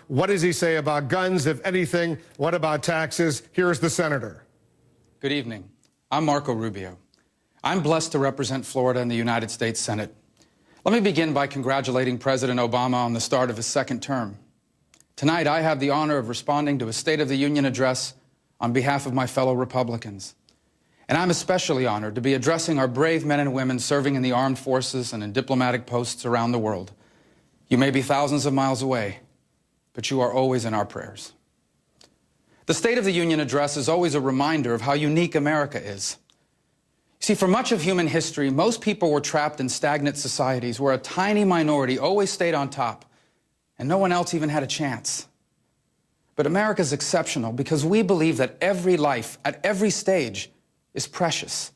What does he say about guns, if anything? What about taxes? Here's the senator. Good evening. I'm Marco Rubio. I'm blessed to represent Florida in the United States Senate. Let me begin by congratulating President Obama on the start of his second term. Tonight, I have the honor of responding to his State of the Union address on behalf of my fellow Republicans. And I'm especially honored to be addressing our brave men and women serving in the armed forces and in diplomatic posts around the world. You may be thousands of miles away, but you are always in our prayers. The State of the Union address is always a reminder of how unique America is. See, for much of human history, most people were trapped in stagnant societies where a tiny minority always stayed on top and no one else even had a chance. But America is exceptional because we believe that every life at every stage is precious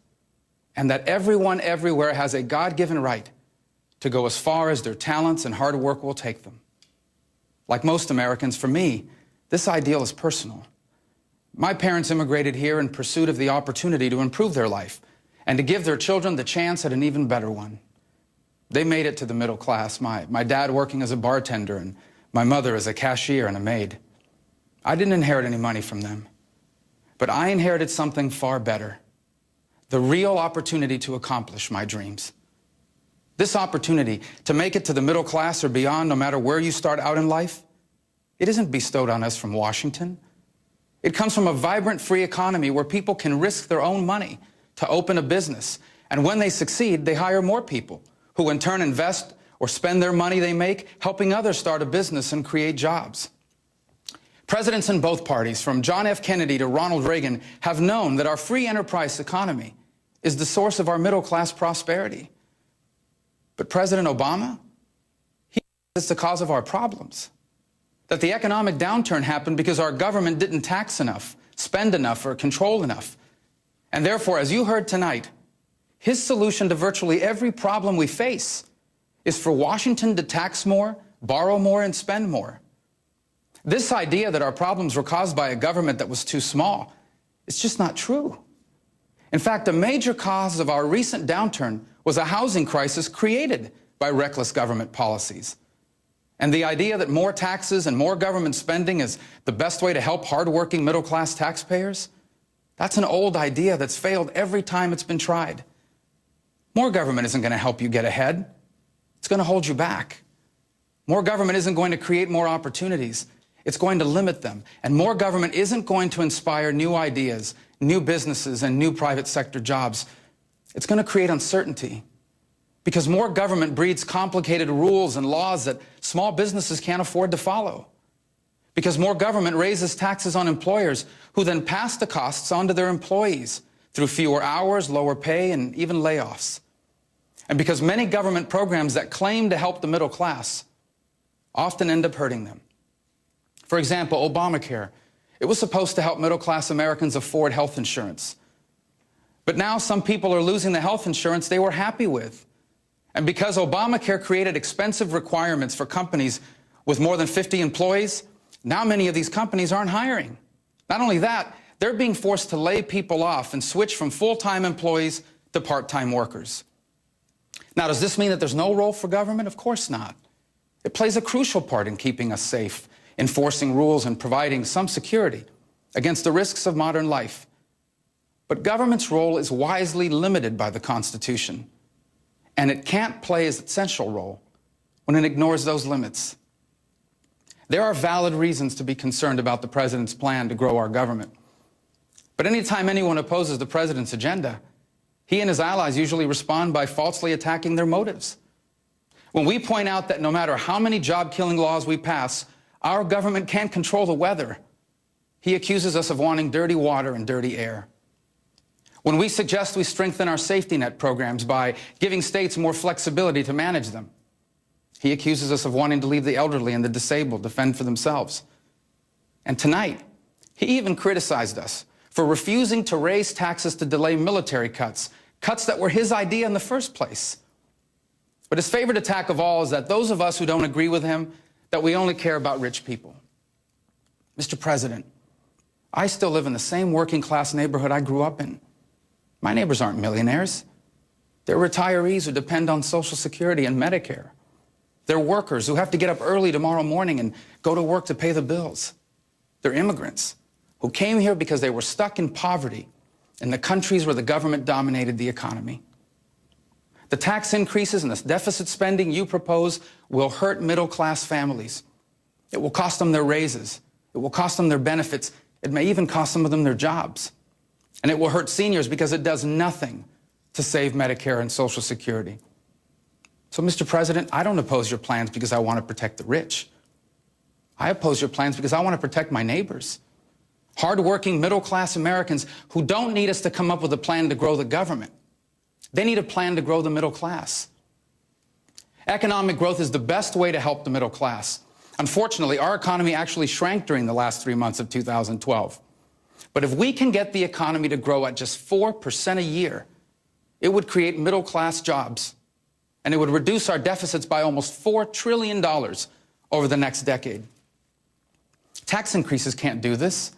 and that everyone everywhere has a God-given right to go as far as their talents and hard work will take them. Like most Americans, for me, this ideal is personal. My parents immigrated here in pursuit of the opportunity to improve their life and to give their children the chance at an even better one. They made it to the middle class, my dad working as a bartender and my mother as a cashier and a maid. I didn't inherit any money from them, but I inherited something far better, the real opportunity to accomplish my dreams. This opportunity to make it to the middle class or beyond, no matter where you start out in life, it isn't bestowed on us from Washington. It comes from a vibrant free economy where people can risk their own money to open a business. And when they succeed, they hire more people who in turn invest or spend their money they make helping others start a business and create jobs. Presidents in both parties, from John F. Kennedy to Ronald Reagan, have known that our free enterprise economy is the source of our middle-class prosperity. But President Obama, he is the cause of our problems. That the economic downturn happened because our government didn't tax enough, spend enough, or control enough. And therefore, as you heard tonight, his solution to virtually every problem we face is for Washington to tax more, borrow more, and spend more. This idea that our problems were caused by a government that was too small, it's just not true. In fact, a major cause of our recent downturn was a housing crisis created by reckless government policies. And the idea that more taxes and more government spending is the best way to help hardworking middle-class taxpayers, that's an old idea that's failed every time it's been tried. More government isn't going to help you get ahead. It's going to hold you back. More government isn't going to create more opportunities. It's going to limit them. And more government isn't going to inspire new ideas, new businesses, and new private sector jobs. It's going to create uncertainty. Because more government breeds complicated rules and laws that small businesses can't afford to follow. Because more government raises taxes on employers who then pass the costs on to their employees through fewer hours, lower pay, and even layoffs. And because many government programs that claim to help the middle class often end up hurting them. For example, Obamacare. It was supposed to help middle-class Americans afford health insurance. But now some people are losing the health insurance they were happy with. And because Obamacare created expensive requirements for companies with more than 50 employees, now many of these companies aren't hiring. Not only that, they're being forced to lay people off and switch from full-time employees to part-time workers. Now, does this mean that there's no role for government? Of course not. It plays a crucial part in keeping us safe, enforcing rules, and providing some security against the risks of modern life. But government's role is wisely limited by the Constitution, and it can't play its essential role when it ignores those limits. There are valid reasons to be concerned about the president's plan to grow our government. But anytime anyone opposes the president's agenda, he and his allies usually respond by falsely attacking their motives. When we point out that no matter how many job-killing laws we pass, our government can't control the weather, he accuses us of wanting dirty water and dirty air. When we suggest we strengthen our safety net programs by giving states more flexibility to manage them, he accuses us of wanting to leave the elderly and the disabled to fend for themselves. And tonight, he even criticized us for refusing to raise taxes to delay military cuts, cuts that were his idea in the first place. But his favorite attack of all is that those of us who don't agree with him, that we only care about rich people. Mr. President, I still live in the same working-class neighborhood I grew up in. My neighbors aren't millionaires. They're retirees who depend on Social Security and Medicare. They're workers who have to get up early tomorrow morning and go to work to pay the bills. They're immigrants who came here because they were stuck in poverty in the countries where the government dominated the economy. The tax increases and the deficit spending you propose will hurt middle-class families. It will cost them their raises. It will cost them their benefits. It may even cost some of them their jobs. And it will hurt seniors because it does nothing to save Medicare and Social Security. So, Mr. President, I don't oppose your plans because I want to protect the rich. I oppose your plans because I want to protect my neighbors, hardworking middle-class Americans who don't need us to come up with a plan to grow the government. They need a plan to grow the middle class. Economic growth is the best way to help the middle class. Unfortunately, our economy actually shrank during the last 3 months of 2012. But if we can get the economy to grow at just 4% a year, it would create middle-class jobs, and it would reduce our deficits by almost $4 trillion over the next decade. Tax increases can't do this.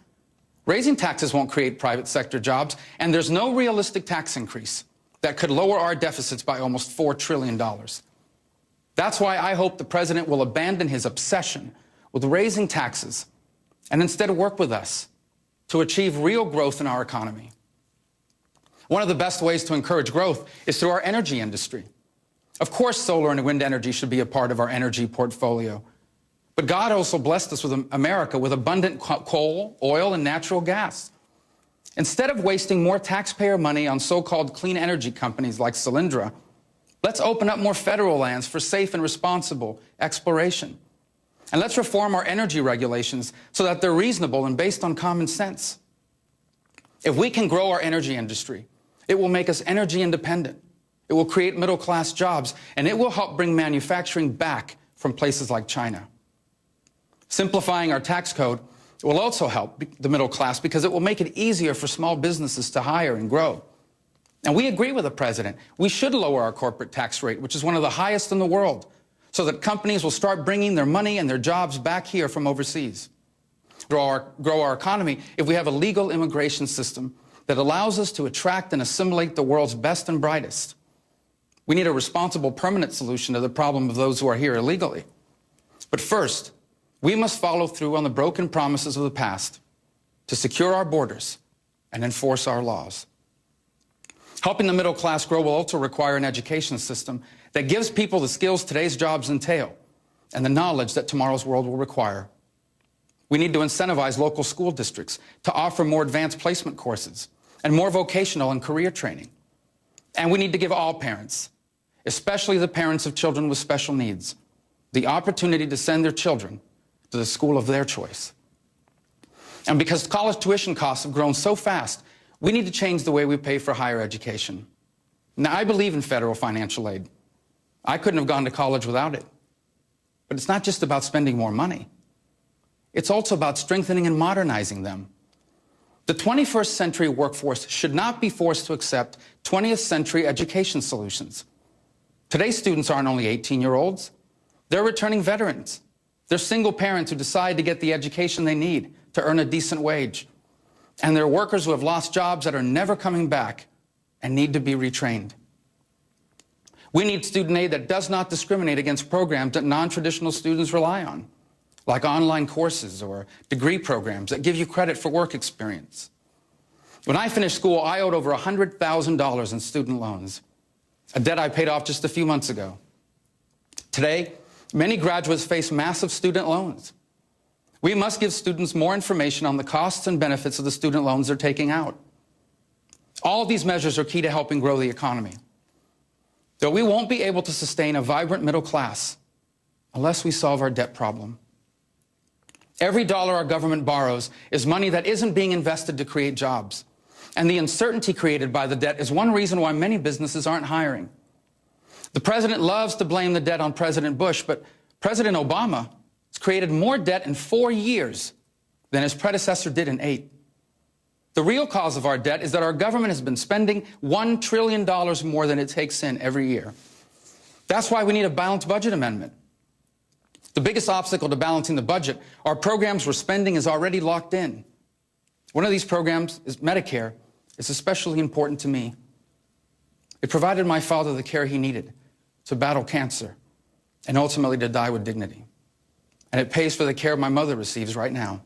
Raising taxes won't create private sector jobs, and there's no realistic tax increase that could lower our deficits by almost $4 trillion. That's why I hope the president will abandon his obsession with raising taxes and instead work with us to achieve real growth in our economy. One of the best ways to encourage growth is through our energy industry. Of course, solar and wind energy should be a part of our energy portfolio. But God also blessed us with America with abundant coal, oil, and natural gas. Instead of wasting more taxpayer money on so-called clean energy companies like Solyndra, let's open up more federal lands for safe and responsible exploration. And let's reform our energy regulations so that they're reasonable and based on common sense. If we can grow our energy industry, it will make us energy independent. It will create middle-class jobs, and it will help bring manufacturing back from places like China. Simplifying our tax code will also help the middle class because it will make it easier for small businesses to hire and grow. And we agree with the president. We should lower our corporate tax rate, which is one of the highest in the world, so that companies will start bringing their money and their jobs back here from overseas. Grow our economy if we have a legal immigration system that allows us to attract and assimilate the world's best and brightest. We need a responsible, permanent solution to the problem of those who are here illegally. But first, we must follow through on the broken promises of the past to secure our borders and enforce our laws. Helping the middle class grow will also require an education system that gives people the skills today's jobs entail and the knowledge that tomorrow's world will require. We need to incentivize local school districts to offer more advanced placement courses and more vocational and career training. And we need to give all parents, especially the parents of children with special needs, the opportunity to send their children to the school of their choice. And because college tuition costs have grown so fast, we need to change the way we pay for higher education. Now, I believe in federal financial aid. I couldn't have gone to college without it. But it's not just about spending more money. It's also about strengthening and modernizing them. The 21st century workforce should not be forced to accept 20th century education solutions. Today's students aren't only 18-year-olds. They're returning veterans. They're single parents who decide to get the education they need to earn a decent wage. And they're workers who have lost jobs that are never coming back and need to be retrained. We need student aid that does not discriminate against programs that non-traditional students rely on, like online courses or degree programs that give you credit for work experience. When I finished school, I owed over $100,000 in student loans, a debt I paid off just a few months ago. Today, many graduates face massive student loans. We must give students more information on the costs and benefits of the student loans they're taking out. All of these measures are key to helping grow the economy. Though we won't be able to sustain a vibrant middle class unless we solve our debt problem. Every dollar our government borrows is money that isn't being invested to create jobs. And the uncertainty created by the debt is one reason why many businesses aren't hiring. The president loves to blame the debt on President Bush, but President Obama has created more debt in 4 years than his predecessor did in 8. The real cause of our debt is that our government has been spending $1 trillion more than it takes in every year. That's why we need a balanced budget amendment. The biggest obstacle to balancing the budget are programs where spending is already locked in. One of these programs is Medicare. It's especially important to me. It provided my father the care he needed to battle cancer. and ultimately to die with dignity. And it pays for the care my mother receives right now.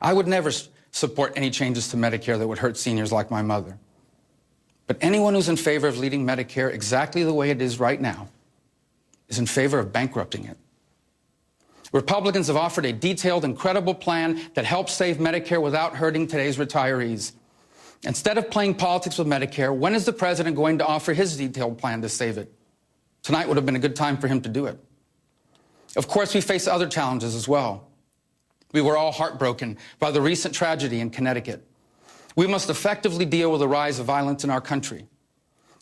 I would never support any changes to Medicare that would hurt seniors like my mother. But anyone who's in favor of leaving Medicare exactly the way it is right now is in favor of bankrupting it. Republicans have offered a detailed and credible plan that helps save Medicare without hurting today's retirees. Instead of playing politics with Medicare, when is the president going to offer his detailed plan to save it? Tonight would have been a good time for him to do it. Of course, we face other challenges as well. We were all heartbroken by the recent tragedy in Connecticut. We must effectively deal with the rise of violence in our country.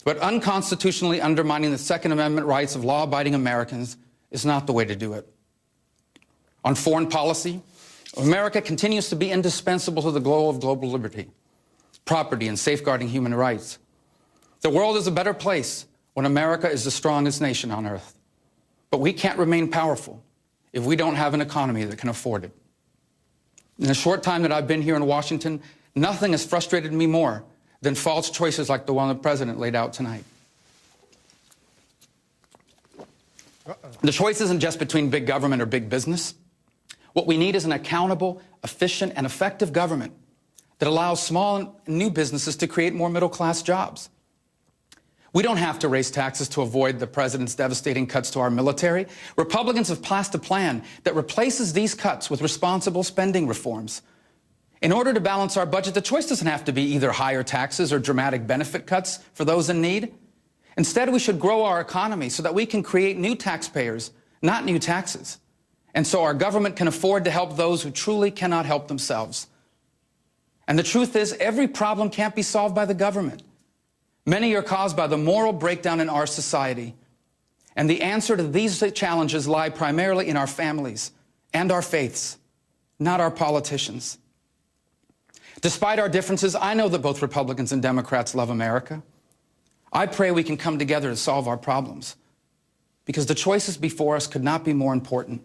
But unconstitutionally undermining the Second Amendment rights of law-abiding Americans is not the way to do it. On foreign policy, America continues to be indispensable to the goal of global liberty, property, and safeguarding human rights. The world is a better place when America is the strongest nation on earth. But we can't remain powerful if we don't have an economy that can afford it. In the short time that I've been here in Washington, nothing has frustrated me more than false choices like the one the president laid out tonight. The choice isn't just between big government or big business. What we need is an accountable, efficient, and effective government that allows small and new businesses to create more middle-class jobs. We don't have to raise taxes to avoid the president's devastating cuts to our military. Republicans have passed a plan that replaces these cuts with responsible spending reforms. In order to balance our budget, the choice doesn't have to be either higher taxes or dramatic benefit cuts for those in need. Instead, we should grow our economy so that we can create new taxpayers, not new taxes. And so our government can afford to help those who truly cannot help themselves. And the truth is, every problem can't be solved by the government. Many are caused by the moral breakdown in our society. And the answer to these challenges lie primarily in our families and our faiths, not our politicians. Despite our differences, I know that both Republicans and Democrats love America. I pray we can come together to solve our problems, because the choices before us could not be more important.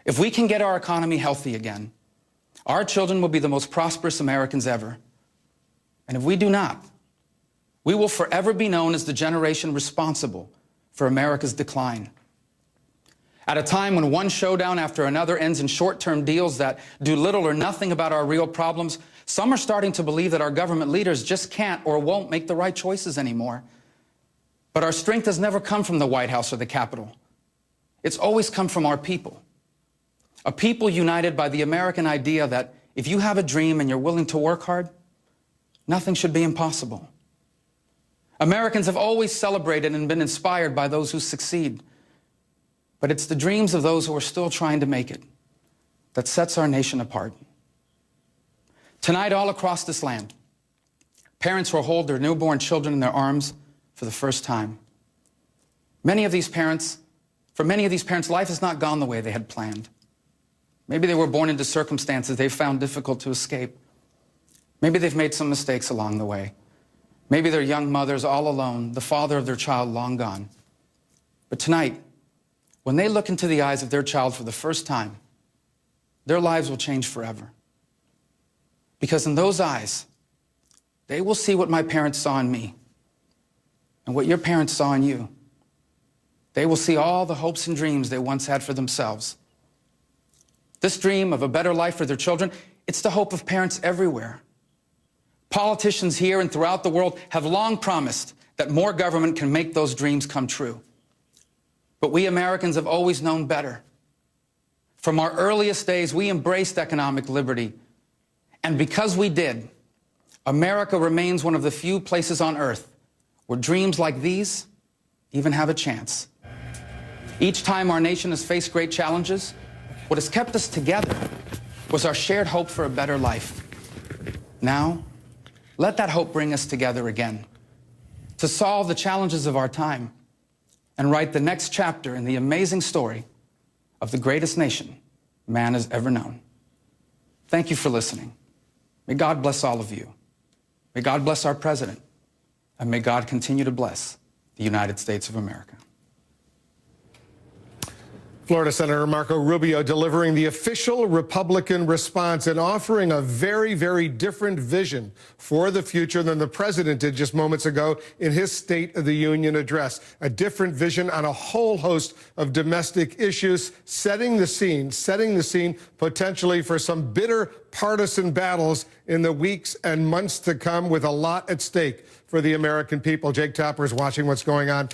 If we can get our economy healthy again, our children will be the most prosperous Americans ever. And if we do not, we will forever be known as the generation responsible for America's decline. At a time when one showdown after another ends in short-term deals that do little or nothing about our real problems, some are starting to believe that our government leaders just can't or won't make the right choices anymore. But our strength has never come from the White House or the Capitol. It's always come from our people. A people united by the American idea that if you have a dream and you're willing to work hard, nothing should be impossible. Americans have always celebrated and been inspired by those who succeed. But it's the dreams of those who are still trying to make it that sets our nation apart. Tonight, all across this land, parents will hold their newborn children in their arms for the first time. For many of these parents, life has not gone the way they had planned. Maybe they were born into circumstances they found difficult to escape. Maybe they've made some mistakes along the way. Maybe they're young mothers all alone, the father of their child long gone. But tonight, when they look into the eyes of their child for the first time, their lives will change forever. Because in those eyes, they will see what my parents saw in me and what your parents saw in you. They will see all the hopes and dreams they once had for themselves. This dream of a better life for their children, it's the hope of parents everywhere. Politicians here and throughout the world have long promised that more government can make those dreams come true. But we Americans have always known better. From our earliest days, we embraced economic liberty. And because we did, America remains one of the few places on earth where dreams like these even have a chance. Each time our nation has faced great challenges, what has kept us together was our shared hope for a better life. Now, let that hope bring us together again to solve the challenges of our time and write the next chapter in the amazing story of the greatest nation man has ever known. Thank you for listening. May God bless all of you. May God bless our president. And may God continue to bless the United States of America. Florida Senator Marco Rubio delivering the official Republican response and offering a very, very different vision for the future than the president did just moments ago in his State of the Union address. A different vision on a whole host of domestic issues, setting the scene potentially for some bitter partisan battles in the weeks and months to come, with a lot at stake for the American people. Jake Tapper is watching what's going on.